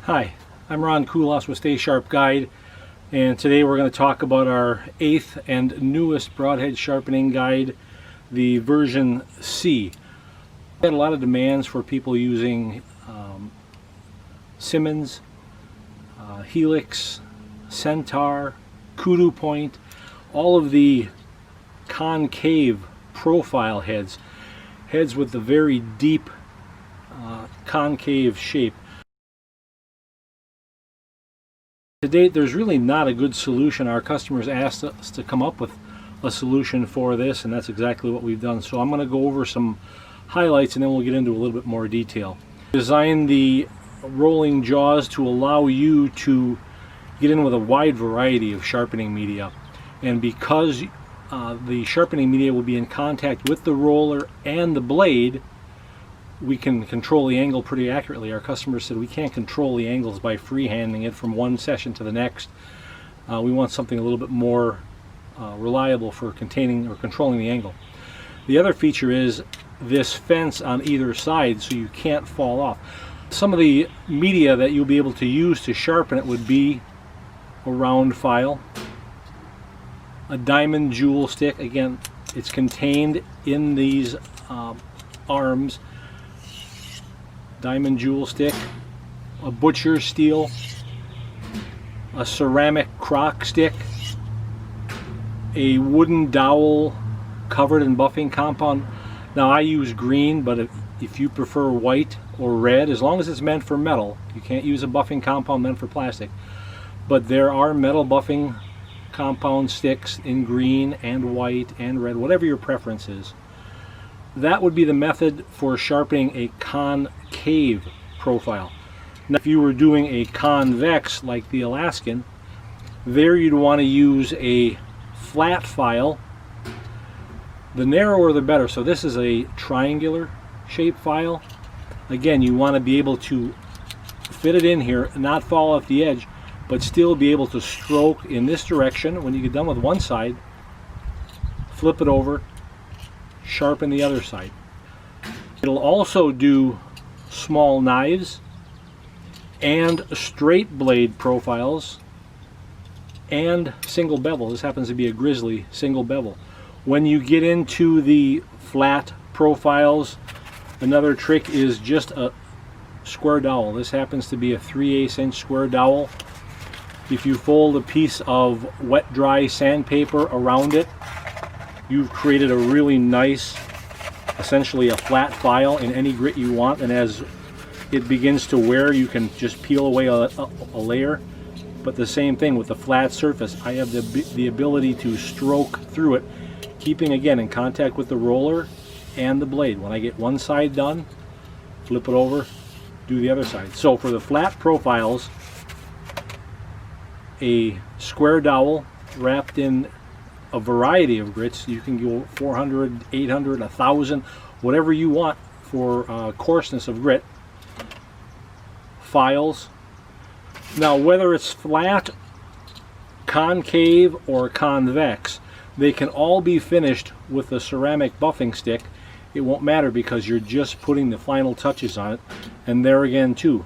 Hi, I'm Ron Kulas with Stay Sharp Guide, and today we're going to talk about our 8th and newest broadhead sharpening guide, the version C. We had a lot of demands for people using Simmons, Helix, Centaur, Kudu Point, all of the concave profile heads with the very deep concave shape. To date, there's really not a good solution. Our customers asked us to come up with a solution for this, and that's exactly what we've done. So I'm going to go over some highlights and then we'll get into a little bit more detail. Design the rolling jaws to allow you to get in with a wide variety of sharpening media, and because the sharpening media will be in contact with the roller and the blade, we can control the angle pretty accurately. Our customers said we can't control the angles by freehanding it from one session to the next. We want something a little bit more reliable for containing or controlling the angle. The other feature is this fence on either side, so you can't fall off. Some of the media that you'll be able to use to sharpen it would be a round file, a diamond jewel stick. Again, it's contained in these arms. Diamond jewel stick, a butcher steel, a ceramic crock stick, a wooden dowel covered in buffing compound. Now I use green, but if you prefer white or red, as long as it's meant for metal, you can't use a buffing compound meant for plastic. But there are metal buffing compound sticks in green and white and red, whatever your preference is. That would be the method for sharpening a concave profile. Now, if you were doing a convex like the Alaskan, there you'd want to use a flat file. The narrower the better. So this is a triangular shaped file. Again, you want to be able to fit it in here and not fall off the edge, but still be able to stroke in this direction. When you get done with one side, flip it over, sharpen the other side. It'll also do small knives and straight blade profiles and single bevel. This happens to be a Grizzly single bevel. When you get into the flat profiles, another trick is just a square dowel. This happens to be a 3/8 inch square dowel. If you fold a piece of wet dry sandpaper around it, you've created a really nice, essentially a flat file in any grit you want, and as it begins to wear, you can just peel away a layer. But the same thing with the flat surface. I have the ability to stroke through it, keeping again in contact with the roller and the blade. When I get one side done, flip it over, do the other side. So for the flat profiles, a square dowel wrapped in a variety of grits. You can go 400, 800, 1,000, whatever you want for coarseness of grit. Files. Now, whether it's flat, concave, or convex, they can all be finished with a ceramic buffing stick. It won't matter because you're just putting the final touches on it. And there again too,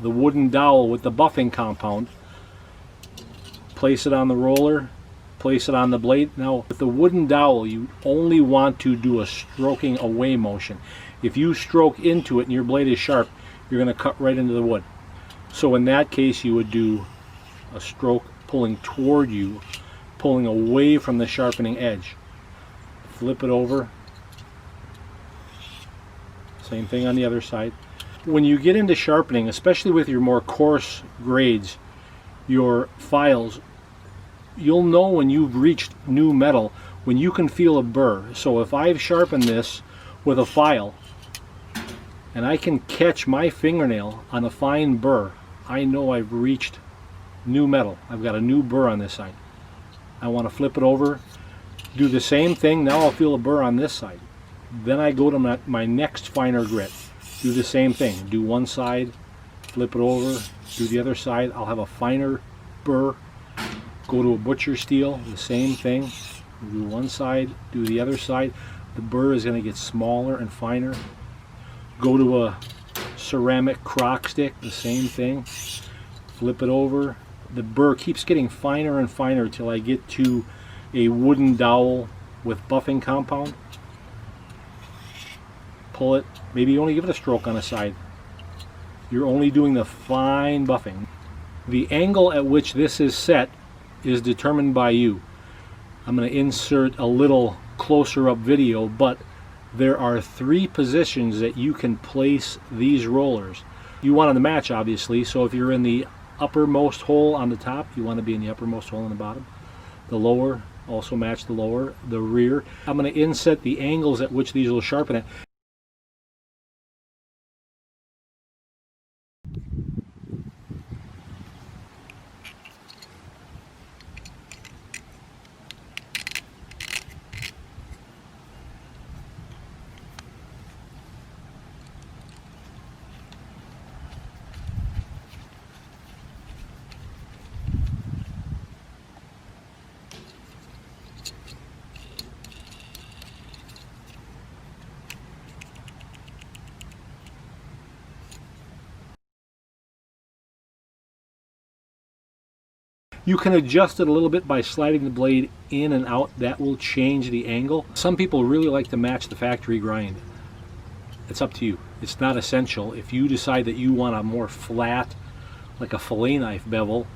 the wooden dowel with the buffing compound. Place it on the roller, place it on the blade. Now with the wooden dowel, you only want to do a stroking away motion. If you stroke into it and your blade is sharp, you're going to cut right into the wood. So in that case, you would do a stroke pulling toward you, pulling away from the sharpening edge. Flip it over. Same thing on the other side. When you get into sharpening, especially with your more coarse grades, your files, you'll know when you've reached new metal when you can feel a burr. So if I've sharpened this with a file and I can catch my fingernail on a fine burr, I know I've reached new metal. I've got a new burr on this side. I want to flip it over, do the same thing. Now I'll feel a burr on this side. Then I go to my next finer grit, do the same thing, do one side, flip it over, do the other side. I'll have a finer burr. Go to a butcher steel, the same thing, do one side, do the other side. The burr is going to get smaller and finer. Go to a ceramic crock stick, the same thing. Flip it over. The burr keeps getting finer and finer till I get to a wooden dowel with buffing compound. Pull it, maybe only give it a stroke on the side. You're only doing the fine buffing. The angle at which this is set is determined by you. I'm going to insert a little closer up video, but there are 3 positions that you can place these rollers. You want them to match, obviously, so if you're in the uppermost hole on the top, you want to be in the uppermost hole on the bottom. The lower, also match the lower. The rear, I'm going to inset the angles at which these will sharpen it. You can adjust it a little bit by sliding the blade in and out. That will change the angle. Some people really like to match the factory grind. It's up to you. It's not essential. If you decide that you want a more flat, like a fillet knife bevel,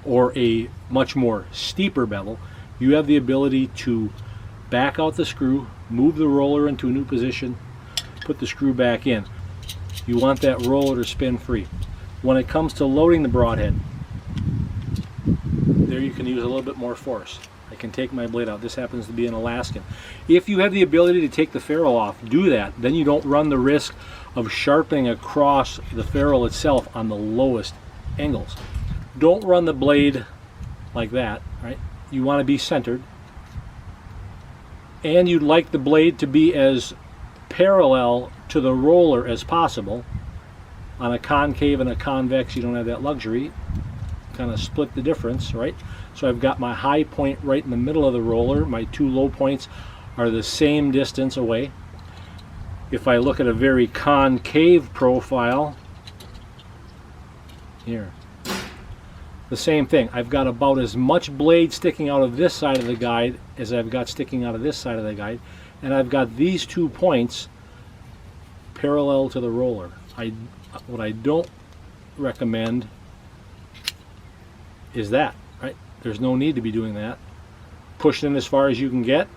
or a much more steeper bevel, you have the ability to back out the screw, move the roller into a new position, put the screw back in. You want that roller to spin free. When it comes to loading the broadhead, there you can use a little bit more force. I can take my blade out. This happens to be an Alaskan. If you have the ability to take the ferrule off, do that. Then you don't run the risk of sharpening across the ferrule itself on the lowest angles. Don't run the blade like that, right? You want to be centered. And you'd like the blade to be as parallel to the roller as possible. On a concave and a convex, you don't have that luxury. Kind of split the difference, right? So I've got my high point right in the middle of the roller. My 2 low points are the same distance away. If I look at a very concave profile, here, the same thing. I've got about as much blade sticking out of this side of the guide as I've got sticking out of this side of the guide, and I've got these 2 points parallel to the roller. What I don't recommend is that, right? There's no need to be doing that. Push in as far as you can get.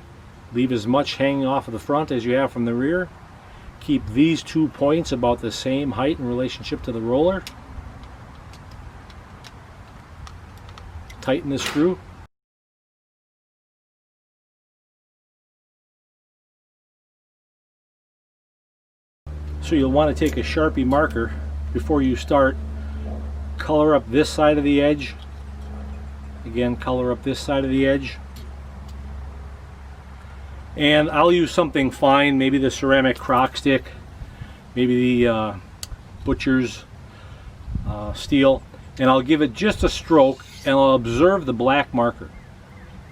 Leave as much hanging off of the front as you have from the rear. Keep these 2 points about the same height in relationship to the roller. Tighten the screw. So you'll want to take a Sharpie marker before you start. Color up this side of the edge. Again, color up this side of the edge. And I'll use something fine, maybe the ceramic crock stick, maybe the butcher's steel, and I'll give it just a stroke and I'll observe the black marker.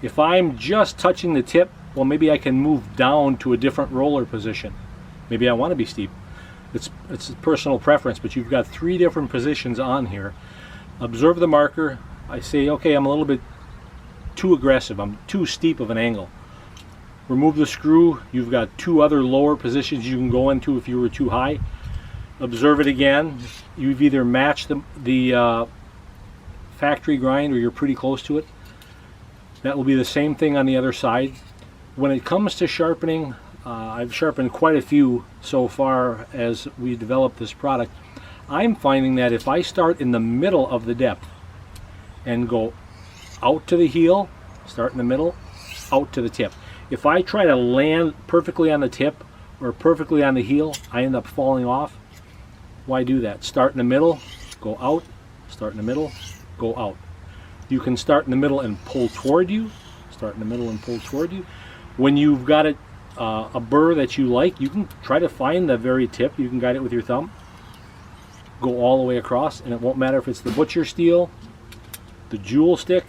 If I'm just touching the tip, well, maybe I can move down to a different roller position. Maybe I want to be steep. It's a personal preference, but you've got 3 different positions on here. Observe the marker. I say, okay, I'm a little bit too aggressive. I'm too steep of an angle. Remove the screw. You've got 2 other lower positions you can go into if you were too high. Observe it again. You've either matched the factory grind or you're pretty close to it. That will be the same thing on the other side. When it comes to sharpening, I've sharpened quite a few so far as we develop this product. I'm finding that if I start in the middle of the depth and go out to the heel, start in the middle, out to the tip. If I try to land perfectly on the tip or perfectly on the heel, I end up falling off. Why do that? Start in the middle, go out, start in the middle, go out. You can start in the middle and pull toward you, start in the middle and pull toward you. When you've got it a burr that you like, you can try to find the very tip. You can guide it with your thumb, go all the way across, and it won't matter if it's the butcher steel, the jewel stick.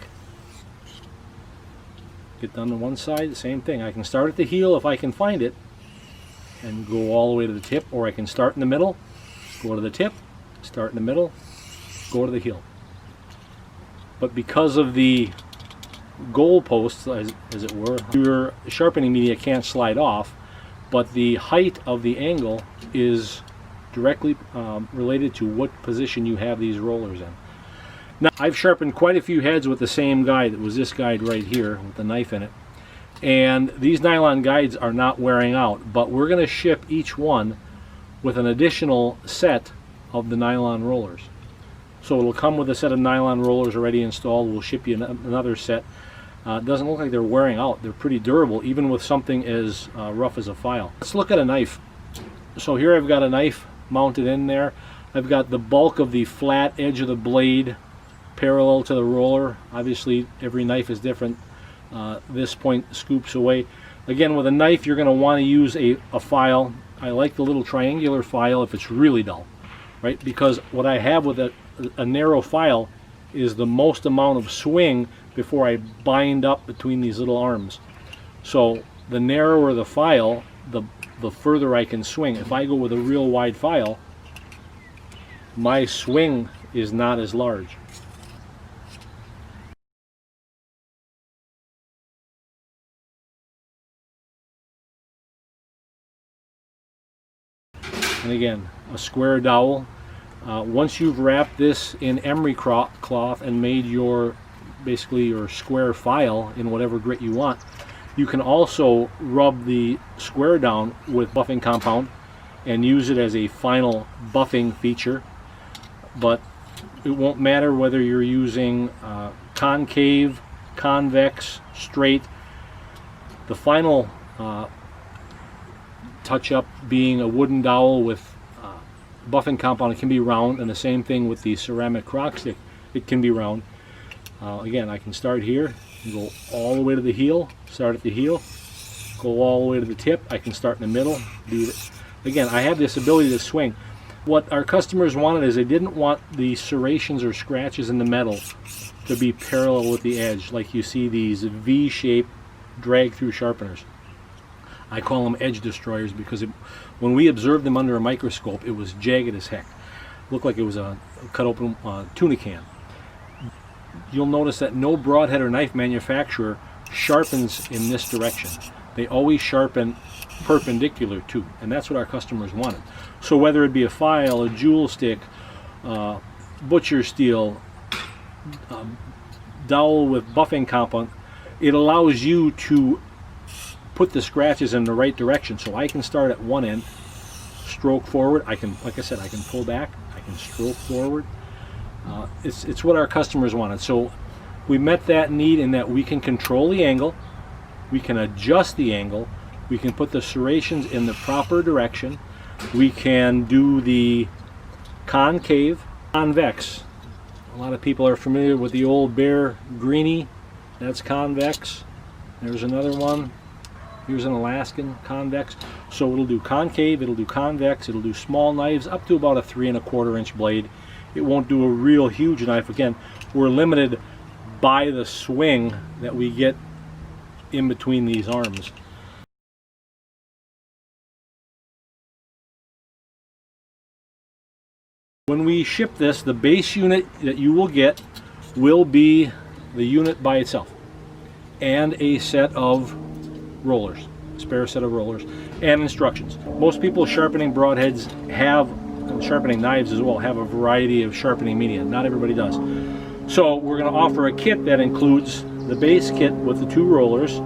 Get done on one side, the same thing. I can start at the heel if I can find it and go all the way to the tip, or I can start in the middle, go to the tip, start in the middle, go to the heel. But because of the goal posts, as it were, your sharpening media can't slide off, but the height of the angle is directly related to what position you have these rollers in. Now, I've sharpened quite a few heads with the same guide. It was this guide right here with the knife in it. And these nylon guides are not wearing out, but we're going to ship each one with an additional set of the nylon rollers. So it'll come with a set of nylon rollers already installed. We'll ship you another set. It doesn't look like they're wearing out. They're pretty durable, even with something as rough as a file. Let's look at a knife. So here I've got a knife mounted in there. I've got the bulk of the flat edge of the blade parallel to the roller. Obviously, every knife is different. This point scoops away. Again, with a knife, you're going to want to use a file. I like the little triangular file if it's really dull, right? Because what I have with a narrow file is the most amount of swing before I bind up between these little arms. So the narrower the file, the further I can swing. If I go with a real wide file, my swing is not as large. And again, a square dowel. Once you've wrapped this in emery cloth and made basically your square file in whatever grit you want, you can also rub the square down with buffing compound and use it as a final buffing feature. But it won't matter whether you're using concave, convex, straight. The final touch-up being a wooden dowel with buffing compound. It can be round, and the same thing with the ceramic crock stick. It can be round. Again, I can start here and go all the way to the heel, start at the heel, go all the way to the tip. I can start in the middle. Again, I have this ability to swing. What our customers wanted is they didn't want the serrations or scratches in the metal to be parallel with the edge, like you see these V-shaped drag-through sharpeners. I call them edge destroyers because when we observed them under a microscope, it was jagged as heck. Looked like it was a cut open tuna can. You'll notice that no broadhead or knife manufacturer sharpens in this direction. They always sharpen perpendicular to, and that's what our customers wanted. So whether it be a file, a jewel stick, butcher steel, dowel with buffing compound, it allows you to put the scratches in the right direction. So I can start at one end, stroke forward. I can, like I said, I can pull back, I can stroke forward. It's what our customers wanted. So we met that need in that we can control the angle, we can adjust the angle, we can put the serrations in the proper direction, we can do the concave, convex. A lot of people are familiar with the old Bear Greenie. That's convex. There's another one. Here's an Alaskan convex. So it'll do concave, it'll do convex, it'll do small knives up to about a 3 1/4 inch blade. It won't do a real huge knife. Again, we're limited by the swing that we get in between these arms. When we ship this, the base unit that you will get will be the unit by itself and a set of rollers, spare set of rollers, and instructions. Most people sharpening broadheads have, and sharpening knives as well, have a variety of sharpening media. Not everybody does. So we're going to offer a kit that includes the base kit with the 2 rollers,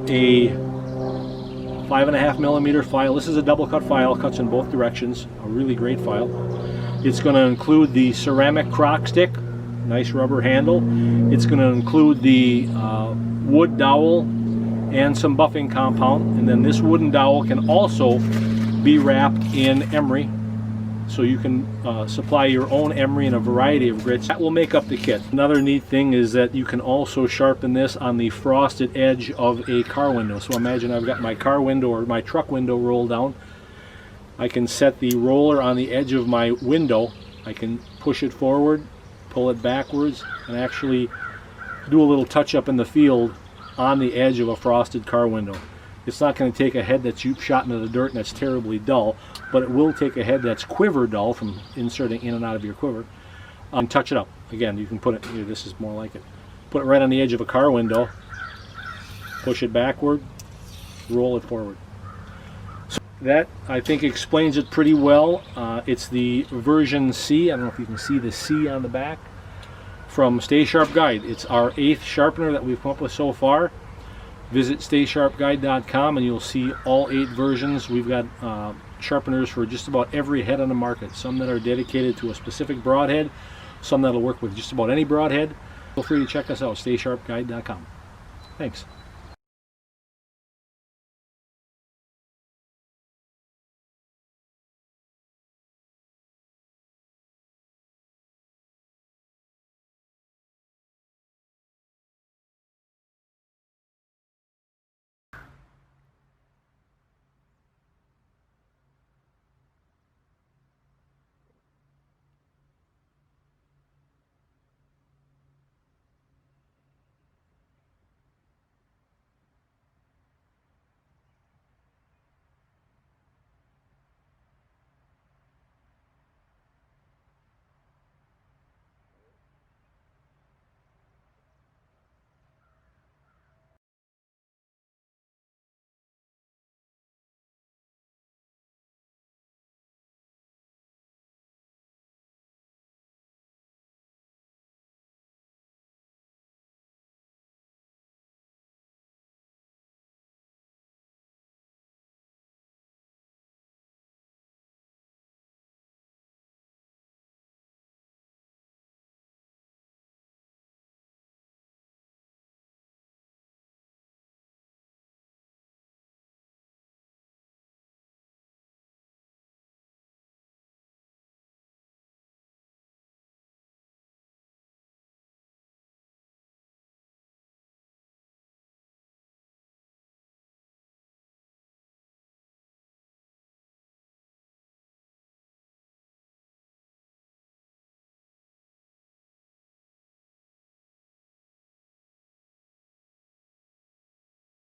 a 5.5 millimeter file. This is a double cut file, cuts in both directions, a really great file. It's going to include the ceramic crock stick, nice rubber handle. It's going to include the wood dowel and some buffing compound, and then this wooden dowel can also be wrapped in emery, so you can supply your own emery in a variety of grits. That will make up the kit. Another neat thing is that you can also sharpen this on the frosted edge of a car window. So imagine I've got my car window or my truck window rolled down. I can set the roller on the edge of my window. I can push it forward, pull it backwards, and actually do a little touch up in the field on the edge of a frosted car window. It's not going to take a head that's you've shot into the dirt and that's terribly dull, but it will take a head that's quiver dull from inserting in and out of your quiver, and touch it up. Again, you can put it here, this is more like it. Put it right on the edge of a car window, push it backward, roll it forward. So that, I think, explains it pretty well. It's the version C, I don't know if you can see the C on the back, from Stay Sharp Guide. It's our 8th sharpener that we've come up with so far. Visit StaySharpGuide.com and you'll see all 8 versions. We've got sharpeners for just about every head on the market. Some that are dedicated to a specific broadhead, some that'll work with just about any broadhead. Feel free to check us out, StaySharpGuide.com. Thanks.